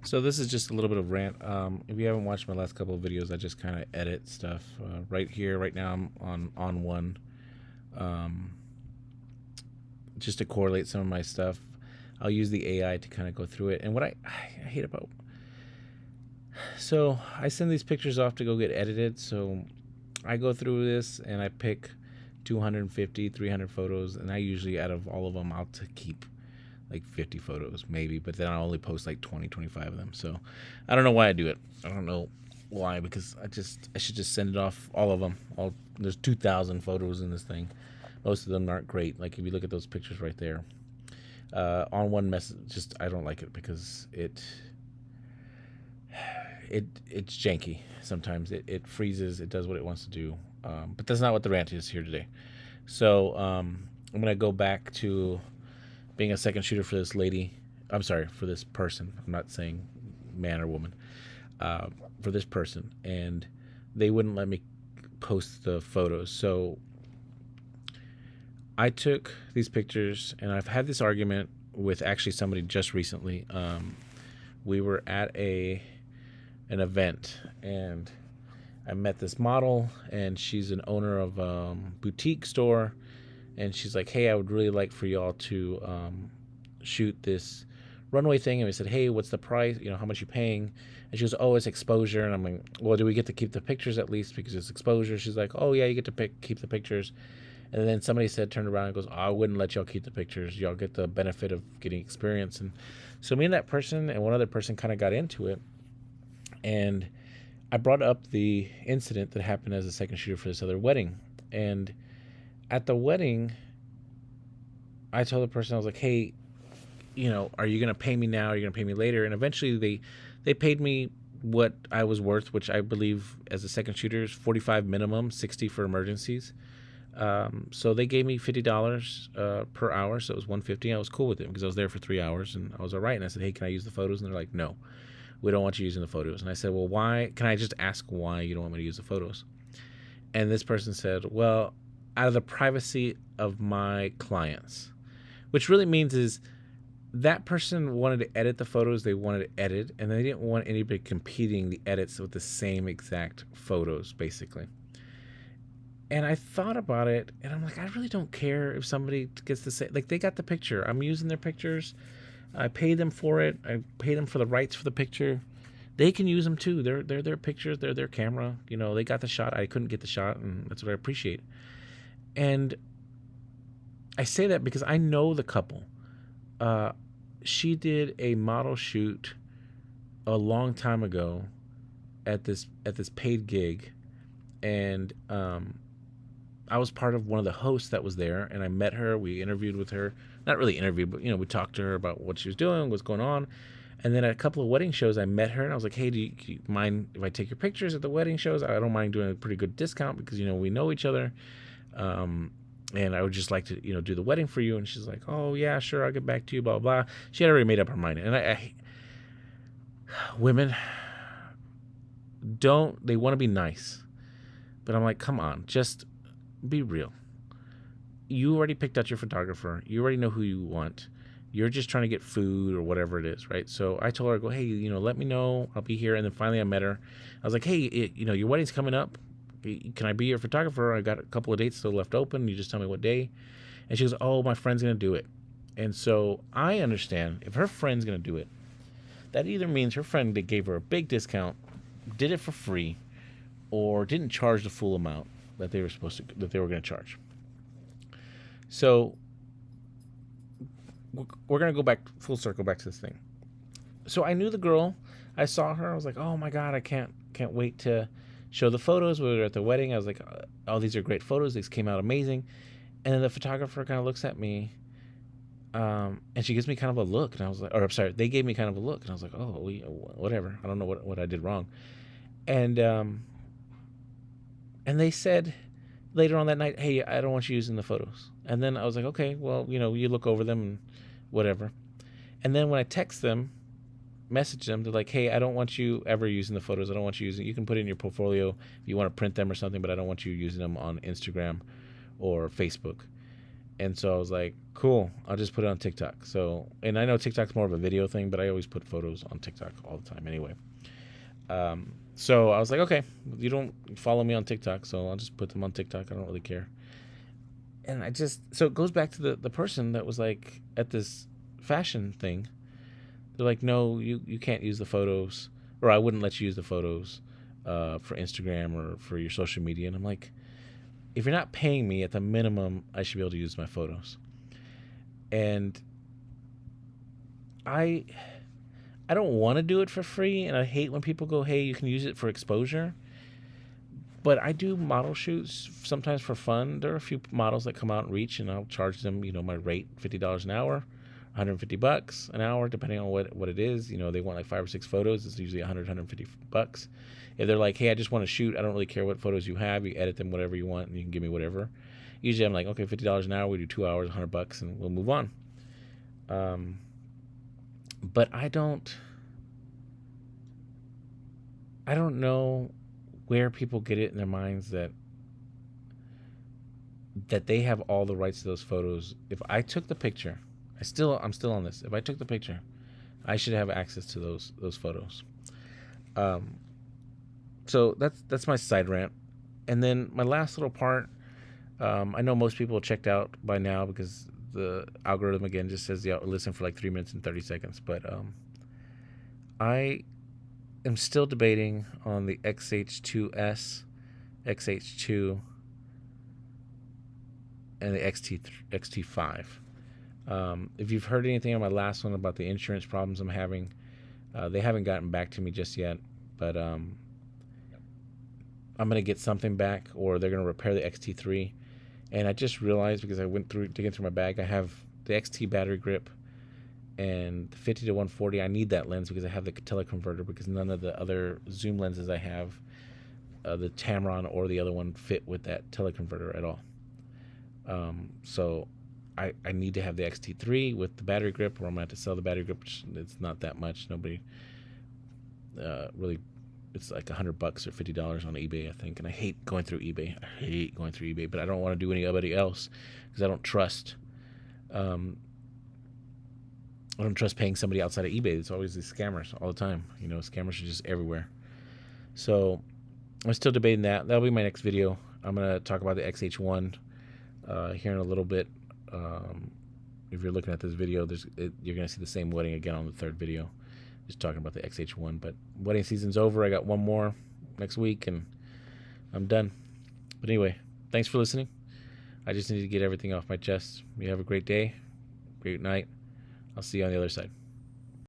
So this is just a little bit of rant. If you haven't watched my last couple of videos, I just kind of edit stuff. Right here, right now, I'm on one, um, just to correlate some of my stuff. I'll use the AI to kind of go through it. And what I hate about, so I send these pictures off to go get edited. So I go through this and I pick 250, 300 photos, and I usually out of all of them, I'll to keep like 50 photos maybe, but then I only post like 20, 25 of them. So I don't know why I do it. I don't know why, because I should just send it off, all of them. There's 2,000 photos in this thing. Most of them aren't great. Like if you look at those pictures right there, on one message, just I don't like it because it's janky. Sometimes it freezes. It does what it wants to do. But that's not what the rant is here today. So I'm gonna go back to being a second shooter for this lady. I'm sorry, for this person. I'm not saying man or woman. For this person, and they wouldn't let me post the photos. So I took these pictures, and I've had this argument with actually somebody just recently. We were at an event, and I met this model, and she's an owner of a boutique store, and she's like, "Hey, I would really like for y'all to shoot this runway thing." And we said, "Hey, what's the price? You know, how much you paying?" And she goes, "Oh, it's exposure." And I'm like, "Well, do we get to keep the pictures at least because it's exposure?" She's like, "Oh yeah, you get to keep the pictures." And then somebody turned around and goes, "Oh, I wouldn't let y'all keep the pictures. Y'all get the benefit of getting experience." And so me and that person and one other person kind of got into it, and I brought up the incident that happened as a second shooter for this other wedding. And at the wedding, I told the person, I was like, "Hey, you know, are you gonna pay me now? Are you gonna pay me later?" And eventually they paid me what I was worth, which I believe as a second shooter is 45 minimum, 60 for emergencies. So they gave me $50 per hour, so it was 150. I was cool with it because I was there for 3 hours and I was all right. And I said, "Hey, can I use the photos?" And they're like, "No, we don't want you using the photos." And I said, "Well, why? Can I just ask why you don't want me to use the photos?" And this person said, "Well, out of the privacy of my clients," which really means is that person wanted to edit the photos they wanted to edit, and they didn't want anybody competing the edits with the same exact photos, basically. And I thought about it, and I'm like, I really don't care if somebody gets to say, like, they got the picture. I'm using their pictures. I paid them for it. I paid them for the rights for the picture. They can use them too. They're their pictures. They're their camera. You know, they got the shot. I couldn't get the shot, and that's what I appreciate. And I say that because I know the couple. Uh, she did a model shoot a long time ago at this paid gig, and I was part of one of the hosts that was there, and I met her. We interviewed with her, not really interviewed, but we talked to her about what she was doing, what's going on. And then at a couple of wedding shows, I met her, and I was like, "Hey, do you mind if I take your pictures at the wedding shows? I don't mind doing a pretty good discount because we know each other, and I would just like to do the wedding for you." And she's like, "Oh yeah, sure, I'll get back to you." Blah blah. She had already made up her mind, and women they want to be nice, but I'm like, come on, just be real. You already picked out your photographer. You already know who you want. You're just trying to get food or whatever it is, right? So I told her, I go, "Hey, let me know. I'll be here." And then finally I met her. I was like, "Hey, your wedding's coming up. Can I be your photographer? I got a couple of dates still left open. You just tell me what day." And she goes, "Oh, my friend's going to do it." And so I understand if her friend's going to do it, that either means her friend that gave her a big discount, did it for free, or didn't charge the full amount that they were going to charge. So we're going to go back full circle back to this thing. So I knew the girl. I saw her. I was like, "Oh my God, I can't wait to show the photos." We were at the wedding. I was like, "Oh, these are great photos. These came out amazing." And then the photographer kind of looks at me, and she gives me kind of a look. And I was like, or I'm sorry, they gave me kind of a look. And I was like, "Oh, whatever. I don't know what I did wrong." And they said later on that night, "Hey, I don't want you using the photos." And then I was like, "Okay, well, you look over them and whatever." And then when I text them, message them, they're like, "Hey, I don't want you ever using the photos. I don't want you using. You can put it in your portfolio if you want to print them or something, but I don't want you using them on Instagram or Facebook." And so I was like, cool, I'll just put it on TikTok. So, and I know TikTok's more of a video thing, but I always put photos on TikTok all the time anyway. So I was like, okay, you don't follow me on TikTok, so I'll just put them on TikTok. I don't really care. And so it goes back to the person that was like at this fashion thing. They're like, no, you can't use the photos, or I wouldn't let you use the photos for Instagram or for your social media. And I'm like, if you're not paying me, at the minimum, I should be able to use my photos. And I don't want to do it for free, and I hate when people go, hey, you can use it for exposure. But I do model shoots sometimes for fun. There are a few models that come out and reach, and I'll charge them, my rate, $50 an hour, $150 an hour, depending on what it is. They want like 5 or 6 photos. It's usually $150. If they're like, hey, I just want to shoot, I don't really care what photos you have. You edit them whatever you want, and you can give me whatever. Usually I'm like, okay, $50 an hour. We do 2 hours, $100, and we'll move on. But I don't know where people get it in their minds that they have all the rights to those photos. If I took the picture, I'm still on this. If I took the picture, I should have access to those photos. So that's my side rant. And then my last little part, I know most people have checked out by now because the algorithm again just says listen for like 3 minutes and 30 seconds. But I am still debating on the XH2S, XH2, and the XT5. If you've heard anything on my last one about the insurance problems I'm having, they haven't gotten back to me just yet. But I'm going to get something back, or they're going to repair the XT3. And I just realized, because I went through digging through my bag, I have the XT battery grip and the 50 to 140. I need that lens because I have the teleconverter, because none of the other zoom lenses I have, the Tamron or the other one, fit with that teleconverter at all. So I need to have the XT3 with the battery grip, or I'm going to have to sell the battery grip, which it's not that much. Nobody really, it's like $100 or $50 on eBay, I think. And I hate going through eBay. But I don't want to do anybody else because I don't trust. I don't trust paying somebody outside of eBay. It's always these scammers all the time. Scammers are just everywhere. So I'm still debating that. That'll be my next video. I'm going to talk about the XH1 here in a little bit. If you're looking at this video, you're going to see the same wedding again on the third video. Just talking about the XH1. But wedding season's over. I got one more next week, and I'm done. But anyway, thanks for listening. I just need to get everything off my chest. You have a great day, great night. I'll see you on the other side.